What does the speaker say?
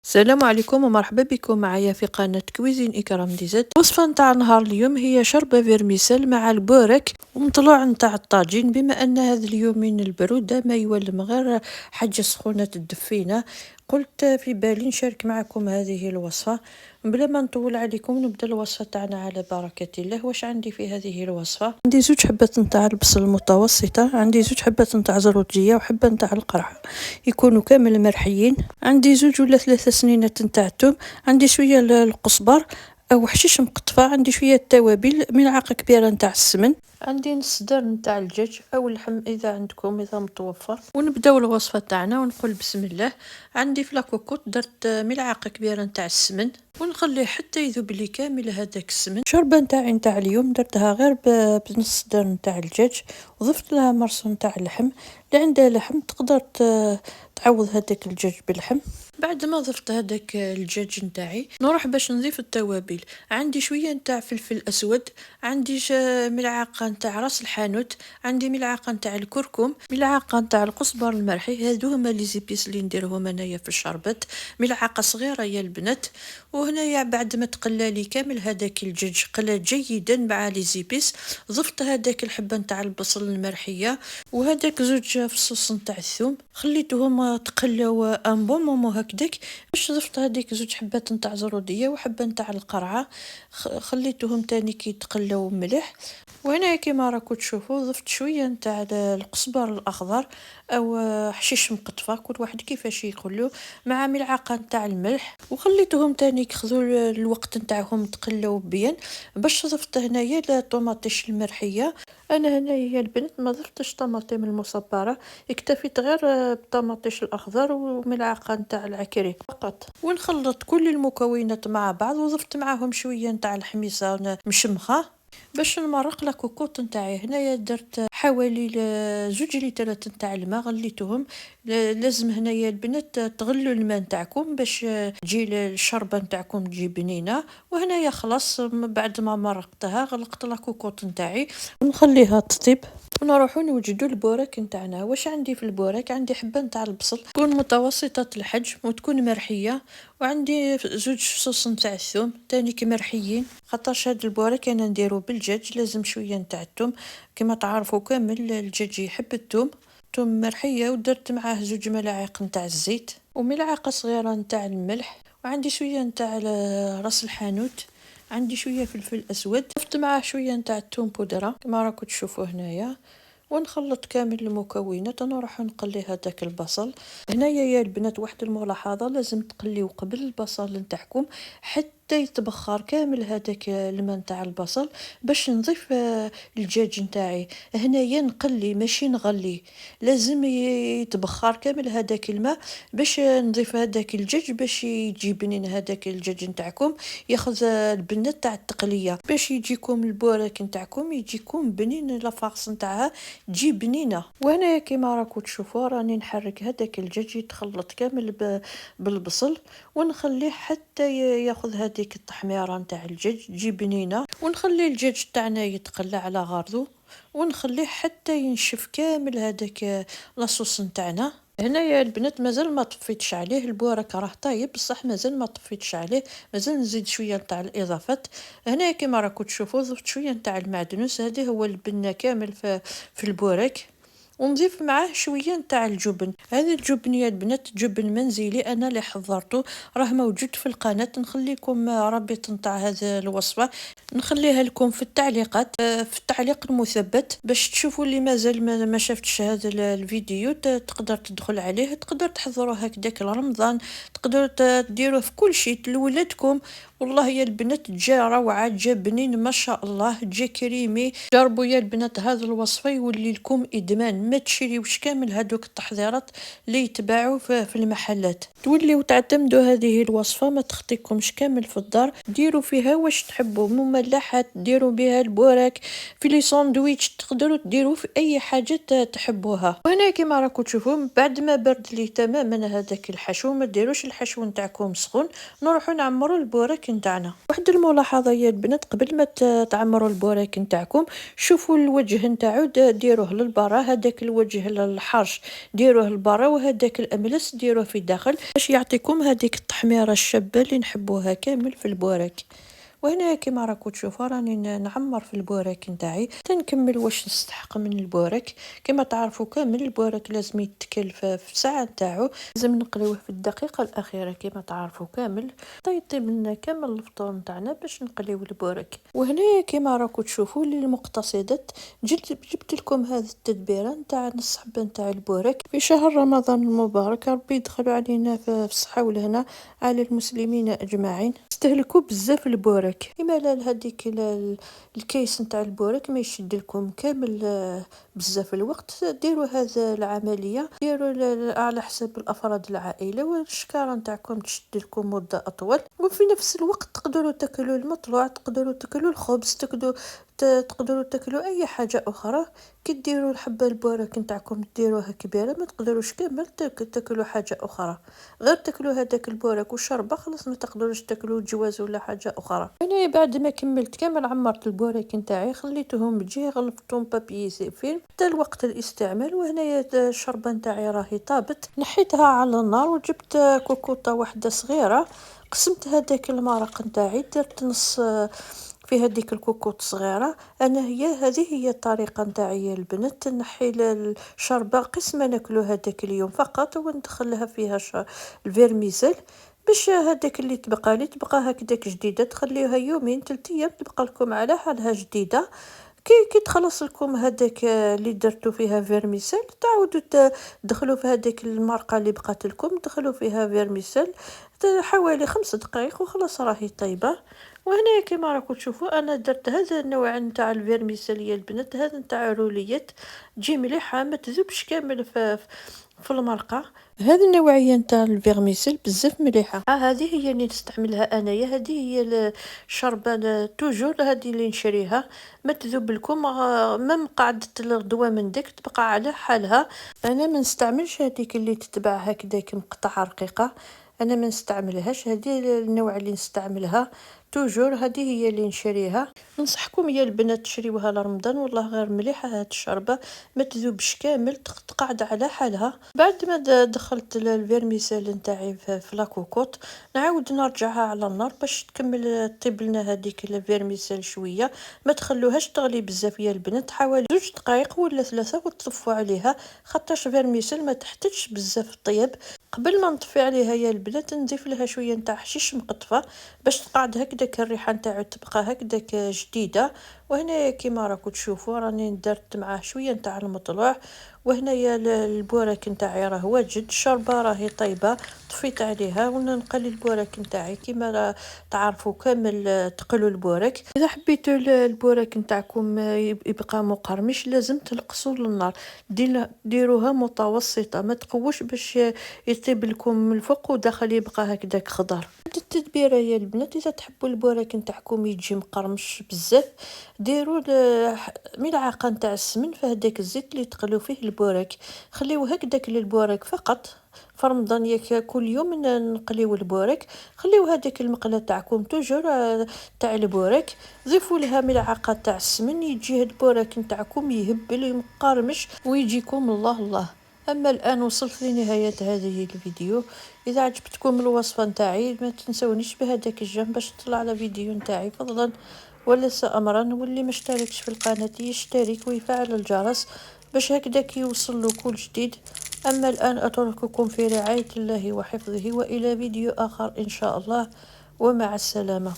السلام عليكم ومرحبا بكم معايا في قناة كويزين إكرام دي زد. الوصفة نتاع نهار اليوم هي شوربة فيرميسيل مع البورك ومطلوع نتاع الطاجين، بما أن هذا اليومين البرودة ما يولم غير حاجة سخونة تدفينا، قلت في بالي نشارك معكم هذه الوصفة. بلا ما نطول عليكم نبدا الوصفة تاعنا على بركة الله. واش عندي في هذه الوصفة؟ عندي 2 حبات نتاع البصل المتوسطة، عندي 2 حبات نتاع زروجية وحبة نتاع القرع يكونوا كامل مرحيين، عندي 2 ولا 3 سنينات نتاع الثوم، عندي شويه القزبر او حشيش مقطفه، عندي شويه التوابل، ملعقه كبيره نتاع السمن، عندي نص دار نتاع الدجاج او اللحم اذا عندكم اذا متوفر. ونبداو الوصفه تاعنا ونقول بسم الله. عندي في لاكوكوط درت ملعقه كبيره نتاع السمن ونخليه حتى يذوب لي كامل هذاك السمن. الشوربه نتاعي نتاع اليوم درتها غير بنص دار نتاع الدجاج وضفت لها مرص نتاع اللحم. اللي عنده لحم تقدر تعوض هذاك الدجاج باللحم. بعد ما ضفت هذاك الدجاج نتاعي نروح باش نضيف التوابل. عندي شويه نتاع فلفل اسود، عندي ملعقه نتاع راس الحانوت، عندي ملعقه نتاع الكركم، ملعقه نتاع القزبر المرحي. هادو هما لي زيبيس اللي نديرهم انايا في الشربت، ملعقه صغيره يا البنات. وهنايا بعد ما تقلى لي كامل هذاك الدجاج قلى جيدا مع لي زيبيس، ضفت هذاك الحبه نتاع البصل المرحيه وهذاك 2 فصوص نتاع الثوم، خليتهم تقلاو ان بون مومون هكداك. باش ضفت هذيك 2 حبات نتاع زروديه وحبه نتاع القرعه، خليتهم تاني كي يتقلاو مليح. وهنا كيما راكم تشوفوا ضفت شويه نتاع القزبر الاخضر او حشيش مقطفه، كل واحد كيفاش يقولوا، مع ملعقه نتاع الملح، وخليتهم تاني ياخذوا الوقت نتاعهم تقلاو بيان. باش ضفت هنايا الطوماطيش المرحيه. انا هنايا البنت ما ضفتش طماطم المصبره، اكتفيت غير بالطماطيش الاخضر وملعقه نتاع العكري فقط. ونخلط كل المكونات مع بعض وضفت معاهم شويه نتاع الحميصه مشمخه باش نمرق لاكوكوط نتاعي. هنايا درت حوالي 2 لتر نتاع الماء غليتهم. لازم هنايا البنات تغلوا الماء نتاعكم باش تجي الشربه نتاعكم تجي بنينه. وهنايا خلاص بعد ما مرقتها غلقت لاكوكوط نتاعي ونخليها تطيب ونروحو نوجدوا البورك نتاعنا. واش عندي في البورك؟ عندي حبه نتاع البصل تكون متوسطه الحجم وتكون مرحيه، وعندي 2 فصوص نتاع الثوم تاني مرحيين، خاطرش هاد البورك انا نديرو بالدجاج لازم شويه نتاع الثوم. كما تعرفوا كامل الدجاج يحب الثوم، ثوم مرحيه. ودرت معاه 2 ملاعق نتاع الزيت وملعقه صغيره نتاع الملح، وعندي شويه نتاع راس الحانوت، عندي شويه فلفل اسود، ضفت معاه شويه نتاع الثوم بودره كما راكم تشوفوا هنايا. ونخلط كامل المكونات. انا راح نقلي هذاك البصل. هنايا يا البنات واحد الملاحظه، لازم تقليو قبل البصل نتاعكم حتى يتبخر كامل هذاك الماء نتاع البصل باش نضيف الدجاج نتاعي. هنايا نقلي ماشي نغلي، لازم يتبخر كامل هذاك الماء باش نضيف هذاك الدجاج باش يجي بنين هذاك الدجاج نتاعكم، ياخذ البنه تاع التقليه باش يجيكم البورك نتاعكم يجيكم بنين لافارس نتاعها تجي بنينه. وانا كيما راكم تشوفوا راني نحرك هذاك الدجاج يتخلط كامل بالبصل ونخليه حتى ياخذ هذيك التحميره نتاع الدجاج تجي بنينه، ونخلي الدجاج تاعنا يتقلى على غرضو ونخليه حتى ينشف كامل هذاك لاصوص نتاعنا. هنايا البنات مازال ما طفيتش عليه، البورك راه طايب بصح مازال ما طفيتش عليه، مازال نزيد شويه نتاع الاضافات. هنا كما راكم تشوفوا ضفت شويه نتاع المعدنوس، هذا هو البنه كامل في البورك. ونضيف معاه شويه نتاع الجبن. هذا الجبن يا البنات جبن منزلي انا اللي حضرته، راه موجود في القناه. نخليكم رابط نتاع هذه الوصفه نخليها لكم في التعليقات، في التعليق المثبت باش تشوفوا اللي مازال ما شافتش هذا الفيديو تقدر تدخل عليه، تقدر تحضروه هكذاك لرمضان، تقدروا تديروه في كل شيء لولادكم. والله يا البنات جا روعه، جا بنين ما شاء الله، جا كريمي. جربوا يا البنات هذه الوصفه يولي لكم ادمان، ما تشريوش كامل هذوك التحضيرات اللي يتباعوا في المحلات، توليو تعتمدوا هذه الوصفه ما تخطيكمش كامل في الدار. ديروا فيها واش تحبوا، مملحات ديروا بها البوراك، في لي ساندويتش تقدروا ديروا في اي حاجه تحبوها. وهنا كما راكم تشوفوا بعد ما برد لي تماما هذاك الحشو، ما ديروش الحشو نتاعكم سخون، نروحوا نعمروا البوراك نتاعنا. واحد الملاحظه يا البنات، قبل ما تعمروا البوراك نتاعكم شوفوا الوجه نتاعو ديروه للبرا، هذاك هذاك الوجه الحرش ديروه لبرا، وهذاك الاملس ديروه في الداخل باش يعطيكم هذيك التحميره الشابه اللي نحبوها كامل في البوراك. وهنا كيما راكم تشوفوا راني نعمر في البوراك نتاعي تنكمل واش نستحق من البوراك. كما تعرفوا كامل البوراك لازم يتكل في الساعه نتاعو، لازم نقليوه في الدقيقه الاخيره كما تعرفوا كامل طيب لنا كامل الفطور نتاعنا باش نقليو البوراك. وهنا كما راكم تشوفوا للمقتصدات جبت لكم هذه التدبيره نتاع نص حبه نتاع البوراك في شهر رمضان المبارك. ربي يدخلوا علينا في الصحه والهنا على المسلمين اجمعين. استهلكوا بزاف البوراك، كما لا هذيك الكيس نتاع البوراك ما يشد لكم كامل بزاف الوقت. ديروا هذا العمليه، ديروا على حساب الافراد العائله والشكاره نتاعكم تشد لكم مده اطول، وفي نفس الوقت تقدروا تاكلوا المطلوع، تقدروا تاكلوا الخبز، تقدروا تاكلوا اي حاجه اخرى. كي ديروا الحبه البوراك نتاعكم ديروها كبيره ما تقدروش كامل تاكلوا حاجه اخرى، غير تاكلوا هذاك البوراك والشربه خلاص، ما تقدروش تاكلوا الجواز ولا حاجه اخرى. انا بعد ما كملت كامل عمرت البوراك نتاعي خليتهم بجيه، غلفتهم بابي فيلم حتى الوقت الاستعمال. وهنايا الشربه نتاعي راهي طابت، نحيتها على النار وجبت كوكوطه واحده صغيره، قسمت هذاك المرق نتاعي، درت نص في هذيك الكوكوط صغيره. هذه هي الطريقه نتاعي البنات، نحي الشربه قسمه ناكلو هذاك اليوم فقط، وندخلها فيها الفيرميسيل باش هذاك اللي تبقى هكذاك جديده تخليوها يومين 3 ايام تبقى لكم على حالها جديده. كي تخلص لكم هذاك اللي درتو فيها فيرميسيل تعاودوا تدخلوا في هذيك المرقه اللي بقات لكم، دخلوا فيها فيرميسيل حوالي 5 دقائق وخلاص راهي طيبه. وهنا كما راكم تشوفوا انا درت هذا النوع نتاع الفيرميسيل يا البنات، هذا نتاع روليات تجي مليحه ما تذوبش كامل في المرقه. هذه النوعيه نتاع الفيرميسيل بزاف مليحه، هذه هي اللي نستعملها انايا، هذه هي الشربه توجور هذه اللي نشريها ما تذوب لكم، مم قعدت الغدوه من ديك تبقى على حالها. انا ما نستعملش هذيك اللي تتباع هكذاك مقطعه رقيقه، انا ما نستعملهاش، هذه النوع اللي نستعملها توجور هذه هي اللي نشريها. ننصحكم يا البنات تشريوها لرمضان، والله غير مليحه هاد الشربه ما تذوبش كامل تقعد على حالها. بعد ما دخلت الفيرميسيل نتاعي في لاكوكوط نعاود نرجعها على النار باش تكمل طيب لنا هذيك الفيرميسيل شويه، ما تخلوهاش تغلي بزاف يا البنات، حوالي 2 دقائق ولا 3 وتطفوا عليها، خاطرش فيرميسيل ما تحتاجش بزاف طيب. قبل ما نطفي عليها يا البنات نضيف لها شويه نتاع حشيش مقطفه باش تقعد هكذاك الريحه نتاعو تبقى هكذاك جديده. وهنا كيما راكم تشوفوا راني درت معاه شويه نتاع المطلوع. وهنايا البوراك نتاعي راه واجد، الشوربه راهي طيبه طفيت عليها ونقلي البوراك نتاعي كيما تعرفوا كامل تقلوا البوراك. اذا حبيتوا البوراك نتاعكم يبقى مقرمش لازم تنقصوا النار، ديروها متوسطه ما تقوش باش يطيب لكم من الفوق وداخل يبقى هكذاك خضر. التدبيره يا البنات اذا تحبوا البوراك نتاعكم يجي مقرمش بزاف ديروا ملعقه نتاع السمن في هذاك الزيت اللي تقلوا فيه البوراك، خليوه هكذاك للبوراك فقط. في رمضان ياك كل يوم نقليو البوراك، خليو هذيك المقله تاعكم توجور تاع البوراك، ضيفوا لها ملعقه تاع السمن يجي البوراك نتاعكم يهبل مقرمش ويجيكم الله الله. اما الان وصلت لنهايه هذه الفيديو، اذا عجبتكم الوصفه نتاعي ما تنسونيش بهذاك الجنب باش تطلع على فيديو نتاعي فضلا وليس امرا، واللي ما اشتركش في القناه يشترك ويفعل الجرس باش هكذاك يوصل له كل جديد. اما الان اترككم في رعايه الله وحفظه، والى فيديو اخر ان شاء الله، ومع السلامه.